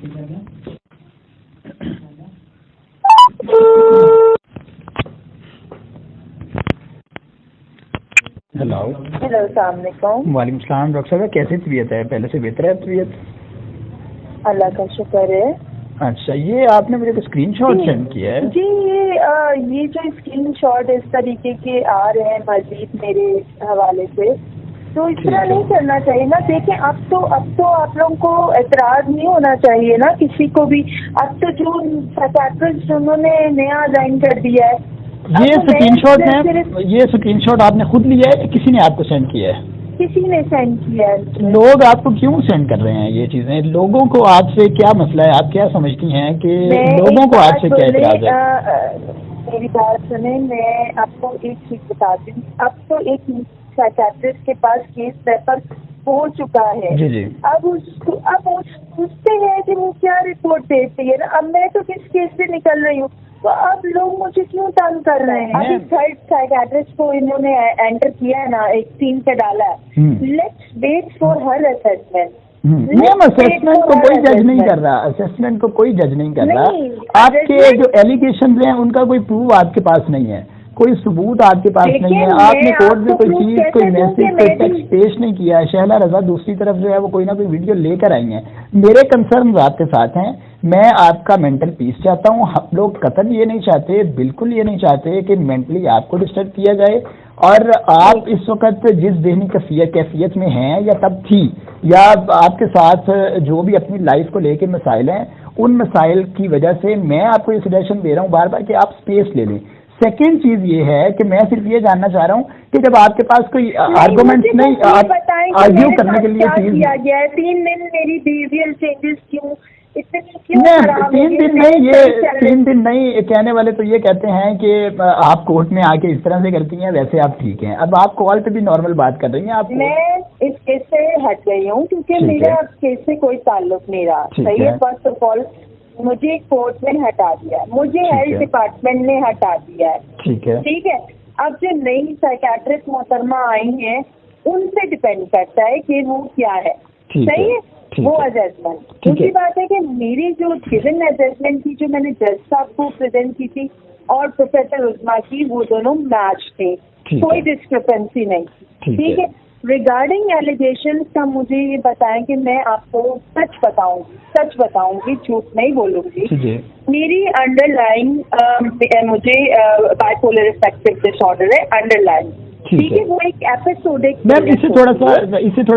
Hello अस्सलाम वालेकुम। वालेकुम सलाम। डॉक्टर साहब कैसी तबीयत है? पहले से बेहतर है तबीयत? अल्लाह का शुक्र है। अच्छा, ये आपने मुझे तो स्क्रीनशॉट सेंड किया है जी। ये जो स्क्रीनशॉट इस तरीके के आ रहे हैं मजीद मेरे हवाले से, तो इस तरह नहीं करना चाहिए ना। देखें, अब तो आप लोगों को एतराज नहीं होना चाहिए ना किसी को भी। अब तो जो साइकियाट्रिस्ट उन्होंने नया ज्वाइन कर दिया है। ये स्क्रीनशॉट है, ये स्क्रीनशॉट आपने खुद लिया है कि किसी ने आपको सेंड किया है? किसी ने सेंड किया है। लोग आपको क्यों सेंड कर रहे हैं ये चीजें? लोगों को आपसे क्या मसला है? आप क्या समझती हैं कि लोगों को आपसे क्या एतराज है? मेरी बात सुने, मैं आपको एक चीज बताती हूँ। अब तो एक साइकियाट्रिस्ट के पास केस पेपर हो चुका है। जी जी। अब पूछते हैं कि वो क्या रिपोर्ट देती है ना। अब मैं तो किस केस से निकल रही हूँ, तो अब लोग मुझे क्यों तंग कर रहे हैं? अभी थर्ड साइकियाट्रिस्ट को इन्होंने एंटर किया है ना, एक टीम पे डाला है। Let's wait for her assessment. Ma'am, assessment को कोई जज नहीं कर रहा, असेसमेंट को कोई जज नहीं कर रहा। आपके जो एलिगेशन हैं उनका कोई प्रूफ आपके पास नहीं है, कोई सबूत आपके पास नहीं है। आपने कोर्ट में कोई चीज, कोई मैसेज, कोई टेक्स्ट पेश नहीं किया है। शहला रजा दूसरी तरफ जो है वो कोई ना कोई वीडियो लेकर आई हैं। मेरे कंसर्न आपके साथ हैं। मैं आपका मेंटल पीस चाहता हूँ। हम लोग कतई ये नहीं चाहते, बिल्कुल ये नहीं चाहते कि मेंटली आपको डिस्टर्ब किया जाए। और आप इस वक्त जिस जहनी कैफियत में हैं या तब थी, या आपके साथ जो भी अपनी लाइफ को लेके मसाइल हैं, उन मसाइल की वजह से मैं आपको ये सजेशन दे रहा हूँ बार बार कि आप स्पेस ले लें। सेकेंड चीज ये है कि मैं सिर्फ ये जानना चाह रहा हूँ कि जब आपके पास कोई आर्गुमेंट्स नहीं, आप आर्ग्यू करने के लिए चीज किया गया है। 3 दिन मेरी बिहेवियर चेंजेस क्यों इतने क्यों? 3 दिन नहीं, ये 3 दिन नहीं। कहने वाले तो ये कहते हैं कि आप कोर्ट में आके इस तरह से करती हैं, वैसे आप ठीक हैं। अब आप कॉल पे भी नॉर्मल बात कर रही हैं। आप मैं इस केस से हट गई हूँ क्योंकि मेरा केस से कोई ताल्लुक नहीं रहा। सही है। फर्स्ट ऑफ ऑल मुझे कोर्ट ने हटा दिया, मुझे हेल्थ डिपार्टमेंट ने हटा दिया है। ठीक है। अब जो नई साइकियाट्रिस्ट मोहतरमा आई हैं, उनसे डिपेंड करता है कि वो क्या है। सही है। वो असेसमेंट। दूसरी बात है कि मेरी जो गिवन असेसमेंट थी, जो मैंने जज साहब को प्रेजेंट की थी और प्रोफेसर उस्मा की, वो दोनों मैच थे, कोई डिस्क्रिपेंसी नहीं थी। ठीक है। रिगार्डिंग एलिगेशंस का मुझे ये बताएं कि मैं आपको सच बताऊंगी, झूठ नहीं बोलूंगी। मेरी अंडरलाइन मुझे बाइपोलर अफेक्टिव डिसऑर्डर है, अंडरलाइन। ठीक है। वो एक एपिसोडिक। मैम, इसे थोड़ा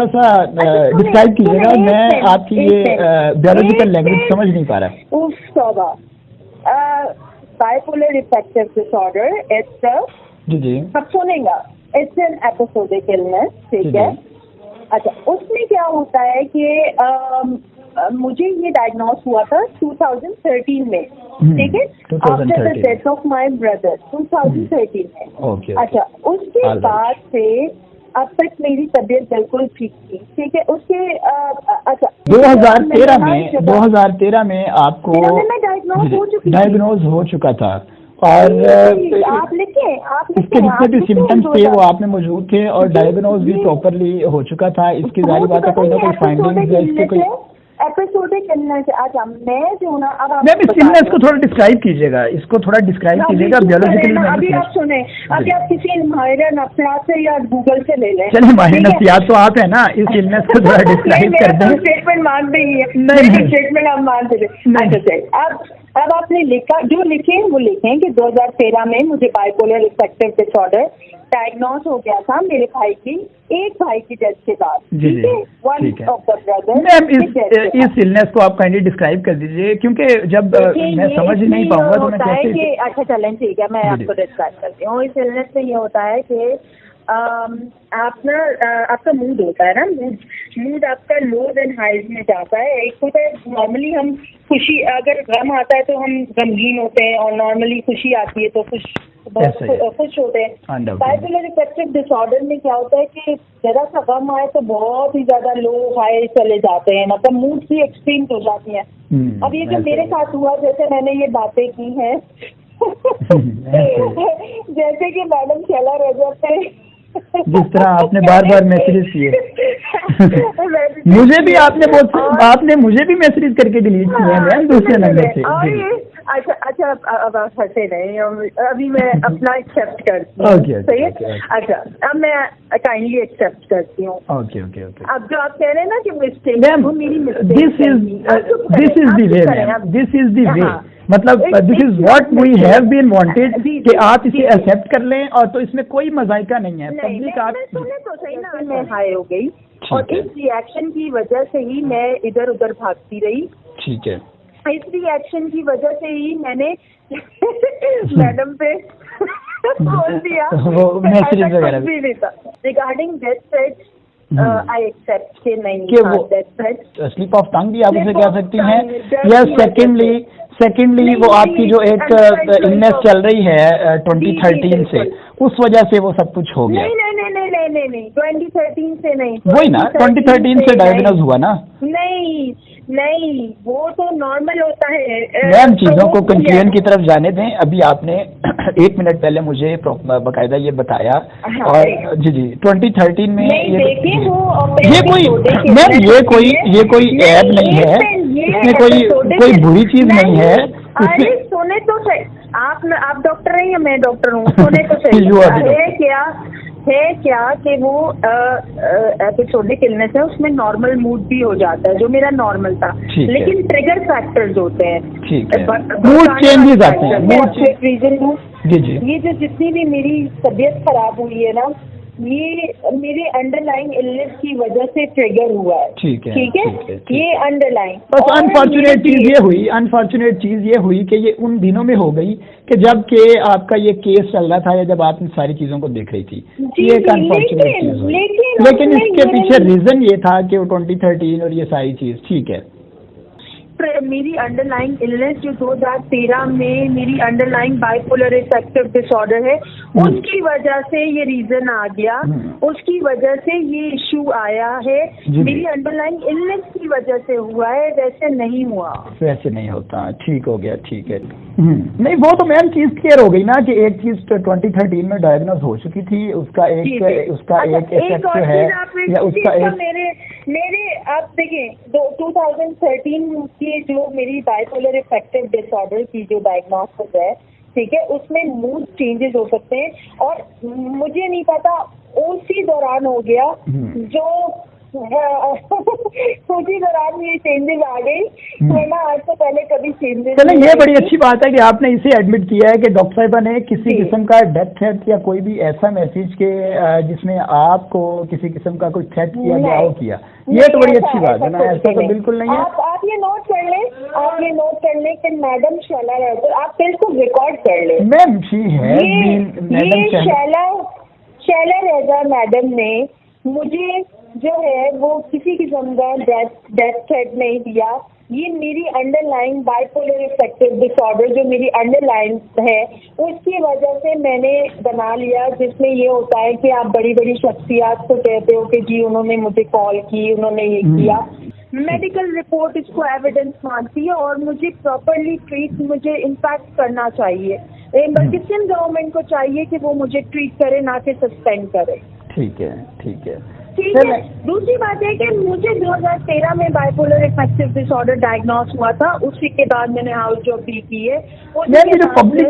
सा डिस्क्राइब कीजिएगा। मैं आपकी ये बायोलॉजिकल लैंग्वेज समझ नहीं पा रहा। बाइपोलर अफेक्टिव डिसऑर्डर इट्स जी सब सुनेगा, इट्स एन एपिसोडिक इलनेस। ठीक है। अच्छा, उसमें क्या होता है कि मुझे ये डायग्नोस हुआ था 2013 में। ठीक है। After the death of my brother 2013 में। अच्छा, उसके बाद से अब तक मेरी तबीयत बिल्कुल ठीक थी। ठीक है। उसके अच्छा 2013 में आपको डायग्नोज हो चुका था। और आप लिखे इसके जितने भी सिम्टम्स थे वो आपने मौजूद थे और डायग्नोज भी प्रॉपरली हो चुका था। इसकी जारी बात है कोई ना कोई फाइंडिंग्स है इसके कोई एपिसोडिक इलनेस। अच्छा, मैं जो ना अब मैम इस इलनेस को थोड़ा डिस्क्राइब कीजिएगा, इसको थोड़ा डिस्क्राइब कीजिएगा बायोलॉजिकली। अभी आप सुने, अभी आप किसी माहिर नफ्सियात से या गूगल से ले लें। चलिए, माहिर नफ्सियात तो आप है ना, इस इलनेस को थोड़ा डिस्क्राइब कर दें। स्टेटमेंट मान देंगे, स्टेटमेंट आप मान देंगे। अब आपने लिखा, जो लिखे वो लिखें कि 2013 में मुझे बाइपोलर अफेक्टिव डिसऑर्डर डायग्नोस हो गया था मेरे एक भाई की डेथ के बाद। ठीक है। One of the brother. Ma'am, इस इलनेस को आप काइंडली डिस्क्राइब कर दीजिए, क्योंकि जब मैं समझ ही नहीं पाऊंगा तो मैं कैसे। अच्छा चलें, ठीक है, मैं आपको डिस्क्राइब करती हूँ। इस इलनेस में ये होता है कि आप ना आपका मूड होता है ना, मूड आपका लोज एंड हाइज में जाता है। एक होता है नॉर्मली हम खुशी, अगर गम आता है तो हम गमगीन होते हैं, और नॉर्मली खुशी आती है तो खुश होते हैं। बाइपोलर अफेक्टिव डिसऑर्डर में क्या होता है कि जरा सा गम आए तो बहुत ही ज्यादा लो हाई चले जाते हैं, मतलब मूड की एक्सट्रीम हो जाती हैं। अब ये जो मेरे साथ हुआ, जैसे मैंने ये बातें की हैं जैसे कि मैडम शैला रजब पे जिस तरह आपने बार बार मैसेज किए। मुझे भी आपने मुझे भी मैसेज करके डिलीट किए हैं मैम दूसरे नंबर से। अच्छा अब आप हंसे नहीं, अभी मैं अपना एक्सेप्ट करती हूँ। सही है। अच्छा अब मैं काइंडली एक्सेप्ट करती हूँ। ओके। अब जो आप कह रहे हैं ना कि मिस्टेक, वो मेरी mistake, this is the way मतलब this is what we have been wanted कि आप इसे एक्सेप्ट कर लें, और तो इसमें कोई मजाइका नहीं है। पब्लिक आप सुने तो सही ना, मैं हाई हो गई और इस रिएक्शन की वजह से ही मैं इधर उधर भागती रही। ठीक है। इस रिएक्शन की वजह से ही मैंने मैडम पे बोल दिया regarding death threat. I accept के नहीं कि वो death threat slip of tongue भी आप उसे कह सकती हैं, या सेकेंडली वो आपकी जो एक इलनेस चल रही है 2013 से, उस वजह से वो सब कुछ हो गया। नहीं 2013 से नहीं, वही ना 2013 से डायग्नोज हुआ ना। नहीं वो तो नॉर्मल होता है मैम। चीजों को कंक्लूजन की तरफ जाने दें। अभी आपने 1 मिनट पहले मुझे बकायदा ये बताया। हाँ, और जी 2013 में ये कोई ऐप नहीं है, इसमें कोई बुरी चीज नहीं है। अरे सुने तो सही, आप डॉक्टर हैं या मैं डॉक्टर हूँ? सुने तो सही है क्या कि वो एपिसोडिक इलनेस है, उसमें नॉर्मल मूड भी हो जाता है जो मेरा नॉर्मल था, लेकिन ट्रिगर फैक्टर्स होते हैं, मूड चेंजेस आते हैं। रीजन ये जो जितनी भी मेरी तबीयत खराब हुई है ना, ये मेरे अंडरलाइंग इलनेस की वजह से ट्रिगर हुआ है। ठीक है। ये अंडरलाइंग बस अनफॉर्चुनेट चीज ये हुई कि ये उन दिनों में हो गई कि जब के आपका ये केस चल रहा था, या जब आप इन सारी चीजों को देख रही थी। ये एक अनफॉर्चुनेट चीज हुई, लेकिन इसके पीछे रीजन ये था कि वो 2013 और ये सारी चीज। ठीक है। मेरी अंडरलाइंग इलनेस जो 2013 में मेरी अंडरलाइंग बाइपोलर अफेक्टिव डिसऑर्डर है, उसकी वजह से ये रीजन आ गया, उसकी वजह से ये इश्यू आया है। मेरी अंडरलाइंग इलनेस की वजह से हुआ है, वैसे नहीं हुआ। वैसे नहीं होता। ठीक हो गया। ठीक है। नहीं वो तो मैम चीज क्लियर हो गई ना कि एक चीज 2013 में डायग्नोज हो चुकी थी, उसका एक इफेक्ट है, या उसका एक मेरे आप देखें 2013 की जो मेरी बाइपोलर अफेक्टिव डिसऑर्डर की जो डायग्नोसिस है, ठीक है, उसमें मूड चेंजेस हो सकते हैं, और मुझे नहीं पता उसी दौरान हो गया जो उसी दौरान ये चेंजेस आ गई, वरना आज से पहले कभी चेंजेस। चलें, ये बड़ी अच्छी बात है कि आपने इसे एडमिट किया है कि डॉक्टर साहिबा ने किसी किस्म का डेथ थ्रेट या कोई भी ऐसा मैसेज के जिसमें आपको किसी किस्म का कोई थ्रेट किया गया हो किया। ये तो बड़ी अच्छी बात है ना, ऐसा तो बिल्कुल नहीं है। आप ये नोट कर लें कि मैडम शैला रहकर, आप बिल्कुल रिकॉर्ड कर लें। मैम ये शैला रजा मैडम ने मुझे जो है वो किसी किस्म का डेथ थ्रेट नहीं दिया। ये मेरी अंडरलाइन बाइपोलर अफेक्टिव डिसऑर्डर जो मेरी अंडरलाइन है, उसकी वजह से मैंने बना लिया, जिसमें ये होता है कि आप बड़ी बड़ी शख्सियात को कहते हो कि जी उन्होंने मुझे कॉल की, उन्होंने ये किया। मेडिकल रिपोर्ट इसको एविडेंस मानती है, और मुझे प्रॉपरली ट्रीट मुझे इम्पैक्ट करना चाहिए। पाकिस्तान गवर्नमेंट को चाहिए कि वो मुझे ट्रीट करे, ना कि सस्पेंड करे। ठीक है। दूसरी बात है कि मुझे 2013 में बाइपोलर अफेक्टिव डिसऑर्डर डायग्नोस हुआ था, उसी के बाद मैंने हाउस जॉब भी की है। जो पब्लिक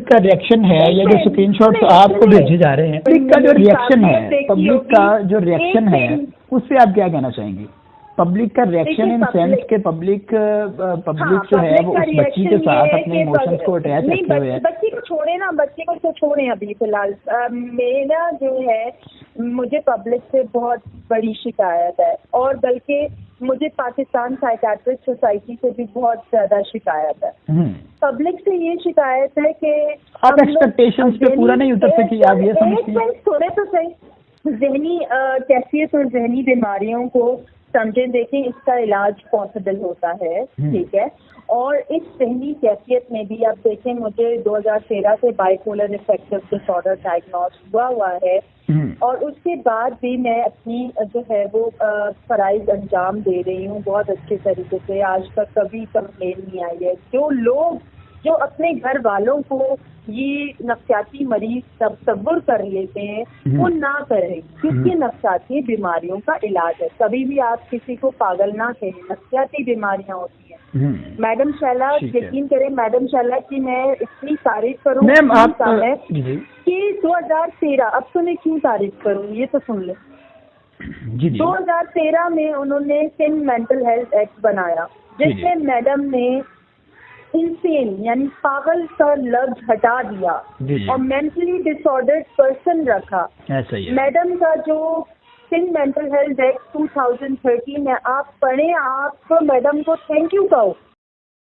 का रिएक्शन है, या जो स्क्रीनशॉट्स आपको भेजे जा रहे हैं, पब्लिक का जो रिएक्शन है उससे आप क्या कहना चाहेंगे? पब्लिक का रिएक्शन इन सेंस के पब्लिक जो है वो उस बच्ची के साथ अपने इमोशंस को अटैच रखे हुए है। बच्ची को छोड़े ना, बच्ची को तो छोड़े अभी फिलहाल। मेरा जो है, मुझे पब्लिक से बहुत बड़ी शिकायत है, और बल्कि मुझे पाकिस्तान साइकियाट्रिस्ट सोसाइटी से भी बहुत ज्यादा शिकायत है। पब्लिक से ये शिकायत है कि आप एक्सपेक्टेशंस पे पूरा नहीं उतर सकी। आप ये समझिए, थोड़े तो सही जहनी कैफियत और जहनी बीमारियों को समझें, देखें, इसका इलाज पॉसिबल होता है। ठीक है। और इस जहनी कैफियत में भी आप देखें, मुझे 2013 से बाइपोलर अफेक्टिव डिसऑर्डर डायग्नोस हुआ है, और उसके बाद भी मैं अपनी जो है वो फराइज अंजाम दे रही हूँ बहुत अच्छे तरीके से। आज तक कभी कंप्लेन नहीं आई है। जो लोग जो अपने घर वालों को ये नफसियाती मरीज तस्वुर कर लेते हैं वो ना करें, क्योंकि नफसियाती बीमारियों का इलाज है। कभी भी आप किसी को पागल ना कहें, नफसियाती बीमारियां होती हैं। मैडम शैला, यकीन करें मैडम शैला की मैं इतनी तारीफ करूँ कि 2013, अब तो मैं क्यों तारीफ करूँ, ये तो सुन ले। 2013 में उन्होंने सिंध मेंटल हेल्थ एक्ट बनाया, जिसमें मैडम ने इंसेन यानी पागल का लफ्ज हटा दिया और मेंटली डिसऑर्डर्ड पर्सन रखा। मैडम का जो सिंध मेंटल हेल्थ एक्ट 2013 है, आप पढ़ें, आप मैडम को थैंक यू कहो